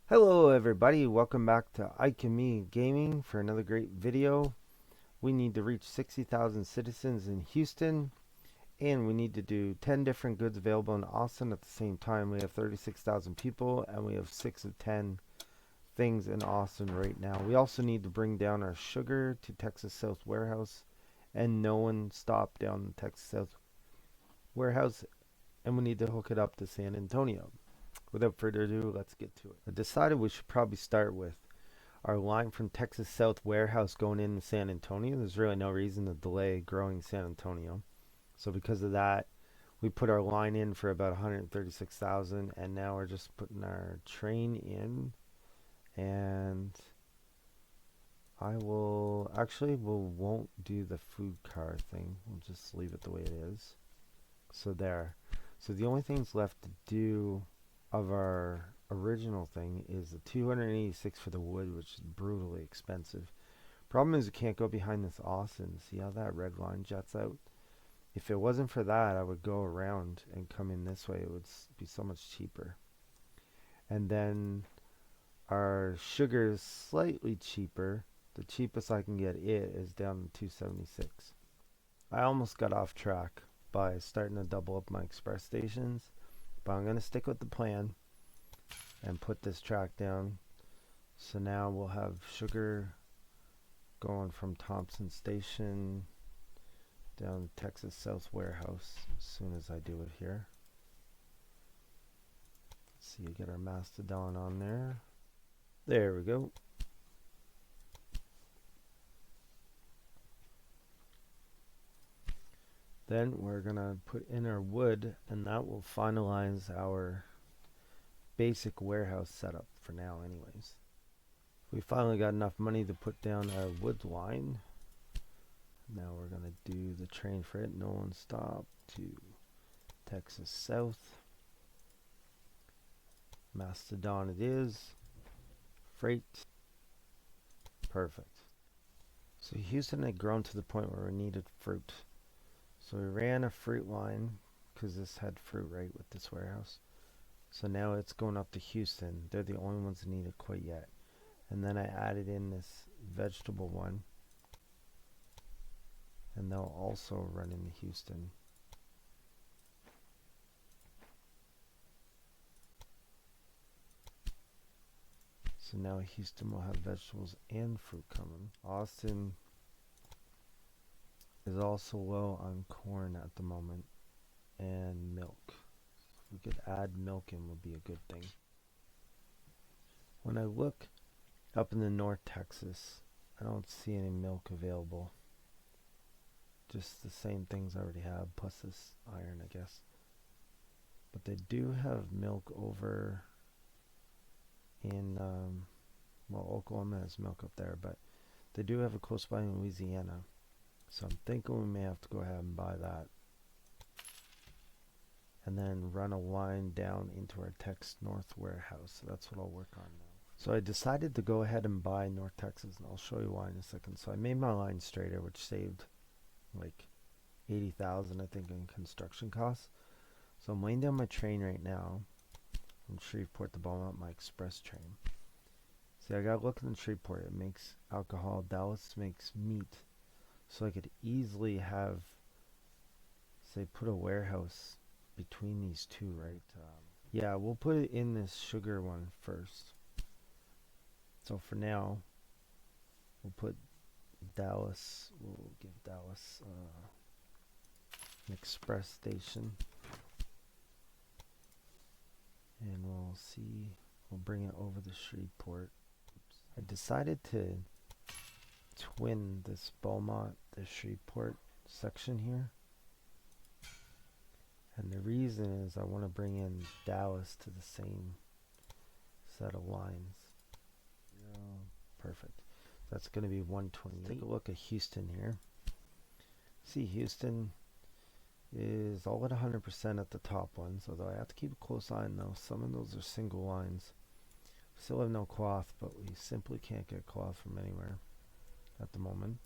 Hello everybody, welcome back to Ike and Me Gaming for another great video. We need to reach 60,000 citizens in Houston, and we need to do 10 different goods available in Austin at the same time. We have 36,000 people, and we have 6 of 10 things in Austin right now. We also need to bring down our sugar to Texas South Warehouse, and no one stopped down the Texas South Warehouse, and we need to hook it up to San Antonio. Without further ado, let's get to it. I decided we should probably start with our line from Texas South Warehouse going into San Antonio. There's really no reason to delay growing San Antonio. So because of that, we put our line in for about 136,000, and now we're just putting our train in. And we won't do the food car thing. We'll just leave it the way it is. So there. So the only things left to do of our original thing is the 286 for the wood, which is brutally expensive. Problem is, you can't go behind this Austin. See how that red line juts out? If it wasn't for that, I would go around and come in this way. It would be so much cheaper. And then our sugar is slightly cheaper. The cheapest I can get it is down to 276. I almost got off track by starting to double up my express stations, but I'm going to stick with the plan and put this track down. So now we'll have sugar going from Thompson Station down to Texas South Warehouse as soon as I do it here. Let's see, you get our Mastodon on there. There we go. Then we're gonna put in our wood, and that will finalize our basic warehouse setup for now anyways. We finally got enough money to put down our wood line. Now we're gonna do the train for it. No one stop to Texas South. Mastodon it is. Freight. Perfect. So Houston had grown to the point where we needed fruit. So we ran a fruit line because this had fruit right with this warehouse. So now it's going up to Houston. They're the only ones that need it quite yet. And then I added in this vegetable one, and they'll also run into Houston. So now Houston will have vegetables and fruit coming. Austin is also low on corn at the moment and milk. If we could add milk in, would be a good thing. When I look up in the North Texas, I don't see any milk available. Just the same things I already have, plus this iron, I guess. But they do have milk over in, well, Oklahoma has milk up there, but they do have it close by in Louisiana. So I'm thinking we may have to go ahead and buy that. And then run a line down into our Tex North warehouse. So that's what I'll work on now. So I decided to go ahead and buy North Texas, and I'll show you why in a second. So I made my line straighter, which saved like 80,000 I think in construction costs. So I'm laying down my train right now from Shreveport to Beaumont, my express train. See, I got to look in Shreveport. It makes alcohol. Dallas makes meat. So I could easily have, say, put a warehouse between these two, right? Yeah, we'll put it in this sugar one first. So for now, we'll put Dallas, we'll give Dallas an express station. And we'll see, we'll bring it over to Shreveport. I decided to twin this Beaumont, the Shreveport section here. And the reason is I want to bring in Dallas to the same set of lines. Yeah. Perfect. That's going to be 128. Take a look at Houston here. See, Houston is all at 100% at the top ones, although I have to keep a close eye on those. Some of those are single lines. Still have no cloth, but we simply can't get cloth from anywhere at the moment.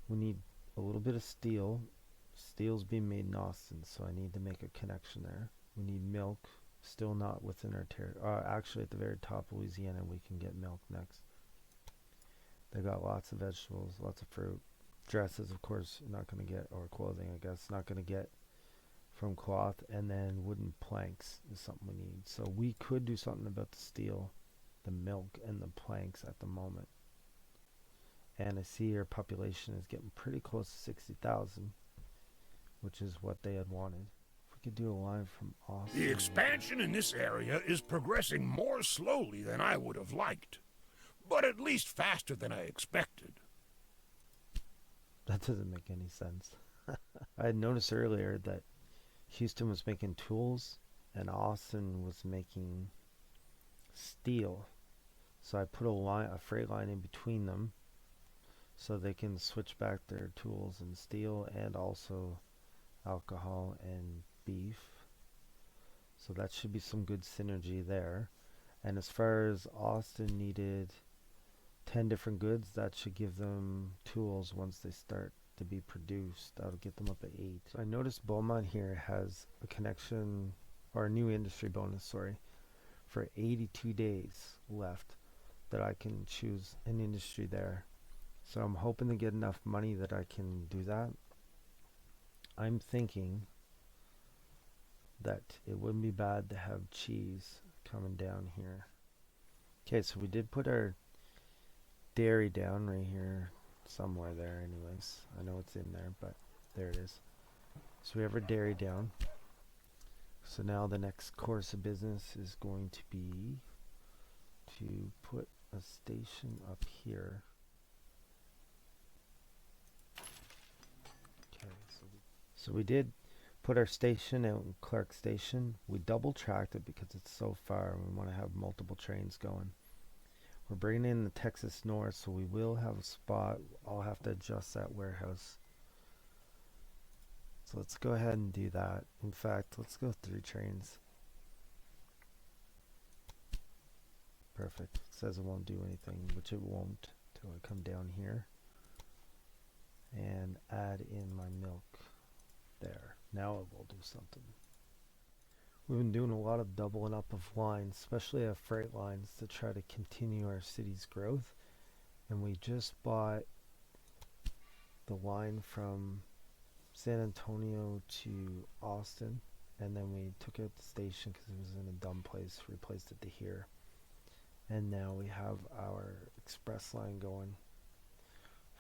We need a little bit of steel. Steel's being made in Austin, so I need to make a connection there. We need milk. Still not within our territory. Actually, at the very top of Louisiana, we can get milk next. They got lots of vegetables, lots of fruit. Dresses, of course, you're not going to get, or clothing, I guess, not going to get from cloth. And then wooden planks is something we need. So we could do something about the steel, the milk, and the planks at the moment. And I see our population is getting pretty close to 60,000, which is what they had wanted. If we could do a line from Austin. The expansion in this area is progressing more slowly than I would have liked, but at least faster than I expected. That doesn't make any sense. I had noticed earlier that Houston was making tools and Austin was making steel. So I put a freight line in between them so they can switch back their tools and steel and also alcohol and beef. So that should be some good synergy there. And as far as Austin needed 10 different goods, that should give them tools once they start to be produced. That'll get them up at 8. I noticed Beaumont here has a connection, or a new industry bonus, sorry, for 82 days left that I can choose an industry there. So I'm hoping to get enough money that I can do that. I'm thinking that it wouldn't be bad to have cheese coming down here. Okay, so we did put our dairy down right here, somewhere there anyways. I know it's in there, but there it is. So we have our dairy down. So now the next course of business is going to be to put a station up here. Okay, so we did put our station out in Clark Station. We double tracked it because it's so far and we want to have multiple trains going. We're bringing in the Texas North, so we will have a spot. I'll have to adjust that warehouse. So let's go ahead and do that. In fact, let's go 3 trains. Perfect. It says it won't do anything, which it won't till I come down here and add in my milk there. Now it will do something. We've been doing a lot of doubling up of lines, especially of freight lines, to try to continue our city's growth. And we just bought the line from San Antonio to Austin, and then we took out the station because it was in a dumb place, replaced it to here. And now we have our express line going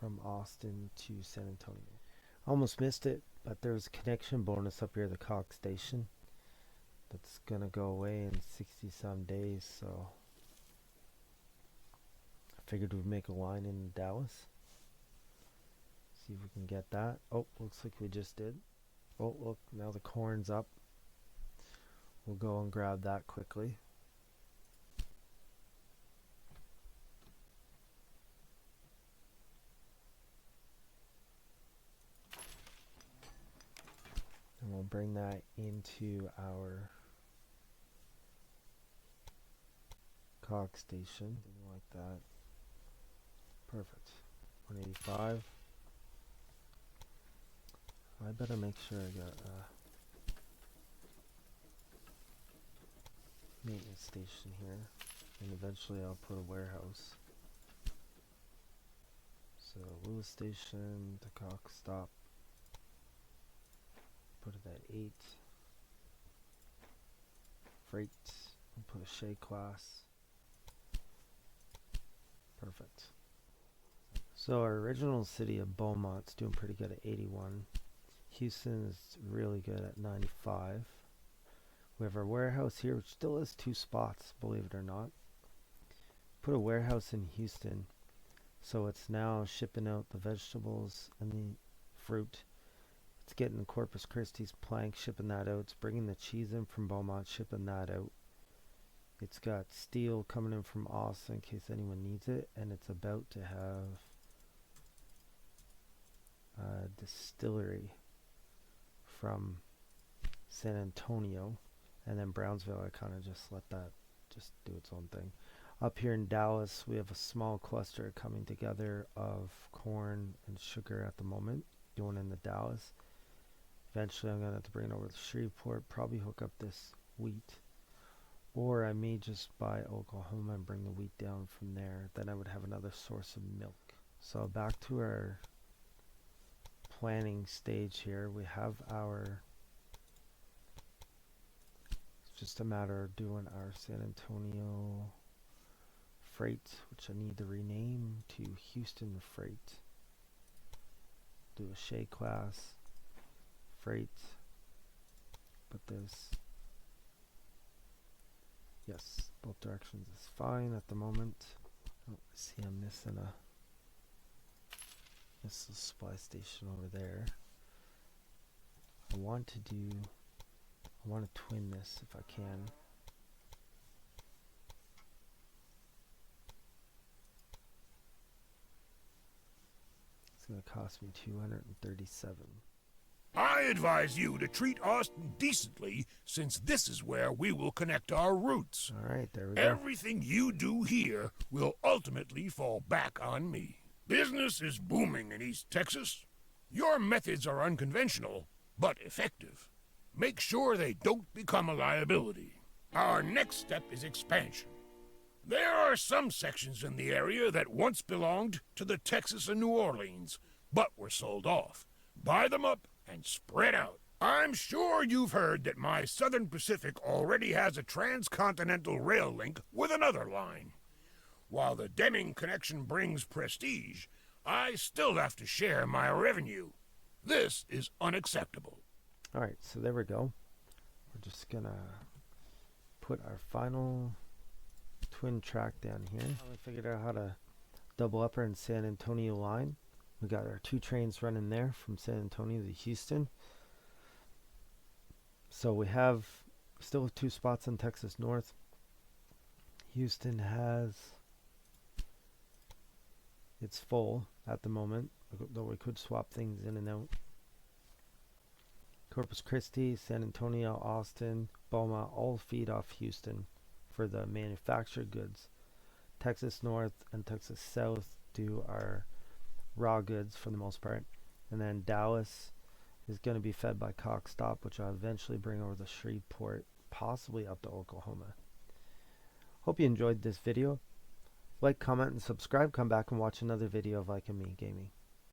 from Austin to San Antonio. Almost missed it, but there's a connection bonus up here at the Cox Station that's gonna go away in 60 some days, so I figured we'd make a line in Dallas. See if we can get that. Oh, looks like we just did. Oh, look, now the corn's up. We'll go and grab that quickly. And we'll bring that into our Cox Station. Something like that. Perfect. 185. I better make sure I got a maintenance station here. And eventually I'll put a warehouse. So Lewis Station to Cox stop. Put it at 8. Freight. We'll put a Shea class. Perfect. So our original city of Beaumont's doing pretty good at 81. Houston is really good at 95. We have our warehouse here, which still has 2 spots, believe it or not. Put a warehouse in Houston, so it's now shipping out the vegetables and the fruit. It's getting Corpus Christi's plank, shipping that out. It's bringing the cheese in from Beaumont, shipping that out. It's got steel coming in from Austin in case anyone needs it, and it's about to have a distillery from San Antonio, and then Brownsville I kind of just let that just do its own thing. Up here in Dallas we have a small cluster coming together of corn and sugar at the moment, going into Dallas. Eventually I'm going to have to bring it over to Shreveport, probably hook up this wheat Or I may just buy Oklahoma and bring the wheat down from there. Then I would have another source of milk. So back to our planning stage here. We have our, it's just a matter of doing our San Antonio freight, which I need to rename to Houston freight. Do a Shea class freight. But there's, yes, both directions is fine at the moment. Oh, I see I'm missing a missile supply station over there. I want to twin this if I can. It's going to cost me 237. I advise you to treat Austin decently, since this is where we will connect our roots. All right, there we go. Everything you do here will ultimately fall back on me. Business is booming in East Texas. Your methods are unconventional, but effective. Make sure they don't become a liability. Our next step is expansion. There are some sections in the area that once belonged to the Texas and New Orleans, but were sold off. Buy them up and spread out. I'm sure you've heard that my Southern Pacific already has a transcontinental rail link with another line. While the Deming connection brings prestige, I still have to share my revenue. This is unacceptable. All right, so there we go. We're just gonna put our final twin track down here. We figured out how to double upper and San Antonio line. We got our 2 trains running there from San Antonio to Houston. So we have still 2 spots in Texas North. Houston has, it's full at the moment, though we could swap things in and out. Corpus Christi, San Antonio, Austin, Beaumont all feed off Houston for the manufactured goods. Texas North and Texas South do our raw goods for the most part, and then Dallas is going to be fed by Cox Stop, which I'll eventually bring over to Shreveport, possibly up to Oklahoma. Hope you enjoyed this video. Like, comment, and subscribe. Come back and watch another video of Like and Me Gaming.